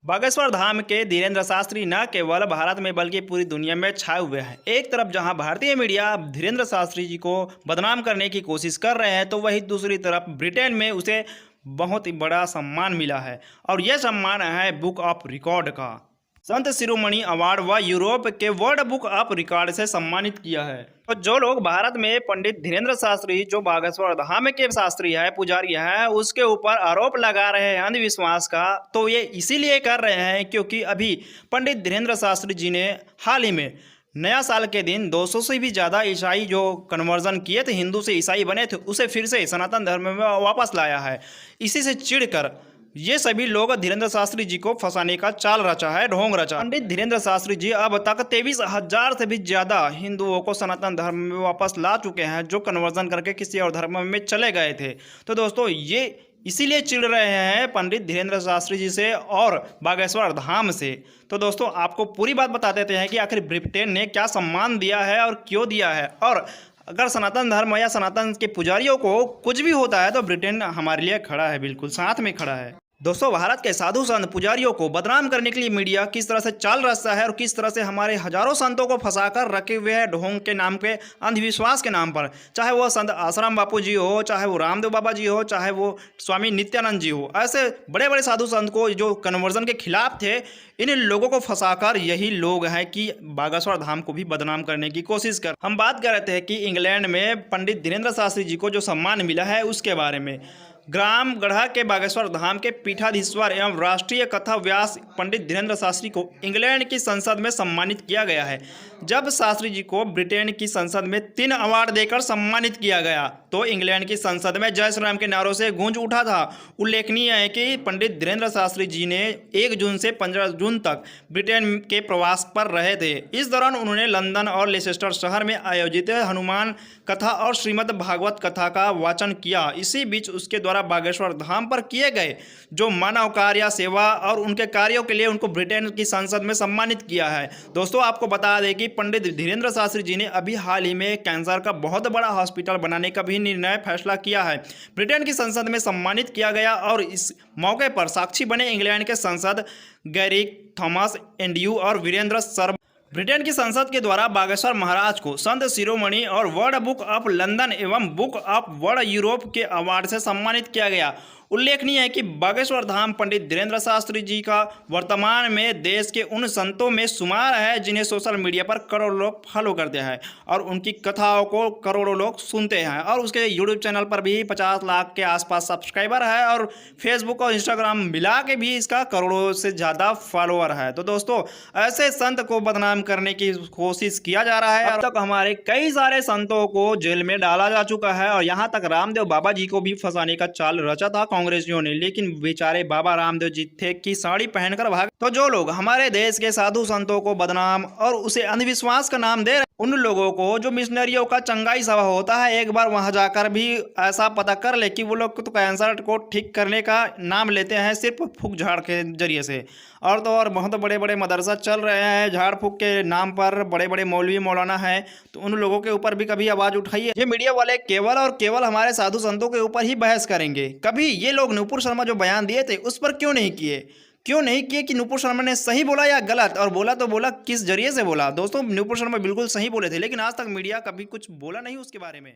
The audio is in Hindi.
बागेश्वर धाम के धीरेन्द्र शास्त्री न केवल भारत में बल्कि पूरी दुनिया में छाए हुए हैं। एक तरफ जहां भारतीय मीडिया धीरेन्द्र शास्त्री जी को बदनाम करने की कोशिश कर रहे हैं, तो वहीं दूसरी तरफ ब्रिटेन में उसे बहुत ही बड़ा सम्मान मिला है और यह सम्मान है बुक ऑफ रिकॉर्ड का। संत शिरोमणि अवार्ड व यूरोप के वर्ल्ड बुक ऑफ रिकॉर्ड से सम्मानित किया है। तो जो लोग भारत में पंडित धीरेन्द्र शास्त्री, जो बागेश्वर धाम के शास्त्री है, पुजारी है, उसके ऊपर आरोप लगा रहे हैं अंधविश्वास का, तो ये इसीलिए कर रहे हैं क्योंकि अभी पंडित धीरेन्द्र शास्त्री जी ने हाल ही में नया साल के दिन 200 से भी ज़्यादा ईसाई जो कन्वर्जन किए थे, हिंदू से ईसाई बने थे, उसे फिर से सनातन धर्म में वापस लाया है। इसी से चिढ़कर ये सभी लोग धीरेन्द्र शास्त्री जी को फंसाने का चाल रचा है, ढोंग रचा। पंडित धीरेन्द्र शास्त्री जी अब तक 23,000 से भी ज़्यादा हिंदुओं को सनातन धर्म में वापस ला चुके हैं, जो कन्वर्जन करके किसी और धर्म में चले गए थे। तो दोस्तों, ये इसीलिए चिढ़ रहे हैं पंडित धीरेन्द्र शास्त्री जी से और बागेश्वर धाम से। तो दोस्तों, आपको पूरी बात बता देते हैं कि आखिर ब्रिटेन ने क्या सम्मान दिया है और क्यों दिया है, और अगर सनातन धर्म या सनातन के पुजारियों को कुछ भी होता है तो ब्रिटेन हमारे लिए खड़ा है, बिल्कुल साथ में खड़ा है। दोस्तों, भारत के साधु संत पुजारियों को बदनाम करने के लिए मीडिया किस तरह से चाल रचता है और किस तरह से हमारे हजारों संतों को फंसाकर रखे हुए हैं ढोंग के नाम पे, अंधविश्वास के नाम पर। चाहे वो संत आश्रम बापू जी हो, चाहे वो रामदेव बाबा जी हो, चाहे वो स्वामी नित्यानंद जी हो, ऐसे बड़े बड़े साधु संत को जो कन्वर्जन के खिलाफ थे, इन लोगों को फंसाकर यही लोग हैं कि बागेश्वर धाम को भी बदनाम करने की कोशिश कर। हम बात कर रहे थे कि इंग्लैंड में पंडित धीरेन्द्र शास्त्री जी को जो सम्मान मिला है उसके बारे में। ग्राम गढ़ा के बागेश्वर धाम के पीठाधीश्वर एवं राष्ट्रीय कथा व्यास पंडित धीरेन्द्र शास्त्री को इंग्लैंड की संसद में सम्मानित किया गया है। जब शास्त्री जी को ब्रिटेन की संसद में 3 अवार्ड देकर सम्मानित किया गया तो इंग्लैंड की संसद में जय श्री राम के नारों से गूंज उठा था। उल्लेखनीय है कि पंडित धीरेन्द्र शास्त्री जी ने 1 जून से 15 जून तक ब्रिटेन के प्रवास पर रहे थे। इस दौरान उन्होंने लंदन और लेसेस्टर शहर में आयोजित हनुमान कथा और श्रीमद् भागवत कथा का वाचन किया। इसी बीच उसके द्वारा बागेश्वर धाम पर किए गए जो मानव कार्य, सेवा और उनके कार्यों के लिए उनको ब्रिटेन की संसद में सम्मानित किया है। दोस्तों, आपको बता दें कि पंडित धीरेन्द्र शास्त्री जी ने अभी हाल ही में कैंसर का बहुत बड़ा हॉस्पिटल बनाने का भी निर्णय फैसला किया है। ब्रिटेन की संसद में सम्मानित किया गया और इस मौके पर साक्षी बने इंग्लैंड के सांसद गैरिक, थॉमस एंड्रयू और वीरेंद्र सर्व। ब्रिटेन की संसद के द्वारा बागेश्वर महाराज को संत शिरोमणि और वर्ल्ड बुक ऑफ लंदन एवं बुक ऑफ वर्ल्ड यूरोप के अवार्ड से सम्मानित किया गया। उल्लेखनीय है कि बागेश्वर धाम पंडित धीरेन्द्र शास्त्री जी का वर्तमान में देश के उन संतों में शुमार है जिन्हें सोशल मीडिया पर करोड़ों लोग फॉलो करते हैं और उनकी कथाओं को करोड़ों लोग सुनते हैं, और उसके यूट्यूब चैनल पर भी 50 लाख के आसपास सब्सक्राइबर है और फेसबुक और इंस्टाग्राम मिला के भी इसका करोड़ों से ज़्यादा फॉलोअर है। तो दोस्तों, ऐसे संत को बदनाम करने की कोशिश किया जा रहा है। अब तक हमारे कई सारे संतों को जेल में डाला जा चुका है और यहाँ तक रामदेव बाबा जी को भी फंसाने का चाल रचा था कांग्रेसियों ने, लेकिन बेचारे बाबा रामदेव जी थे कि साड़ी पहनकर भाग। तो जो लोग हमारे देश के साधु संतों को बदनाम और उसे अंधविश्वास का नाम दे रहे, उन लोगों को जो मिशनरियों का चंगाई सभा होता है, एक बार वहां जाकर भी ऐसा पता कर ले कि वो लोग तो कैंसर को ठीक करने का नाम लेते हैं सिर्फ फूक झाड़ के जरिए से, और तो और बहुत बड़े बड़े मदरसा चल रहे हैं झाड़ फूक के नाम पर, बड़े बड़े मौलवी मौलाना हैं, तो उन लोगों के ऊपर भी कभी आवाज़ उठाइए। ये मीडिया वाले केवल और केवल हमारे साधु संतों के ऊपर ही बहस करेंगे। कभी ये लोग नुपुर शर्मा जो बयान दिए थे उस पर क्यों नहीं किए कि नुपुर शर्मा ने सही बोला या गलत, और बोला तो बोला किस जरिए से बोला। दोस्तों, नुपुर शर्मा बिल्कुल सही बोले थे, लेकिन आज तक मीडिया कभी कुछ बोला नहीं उसके बारे में।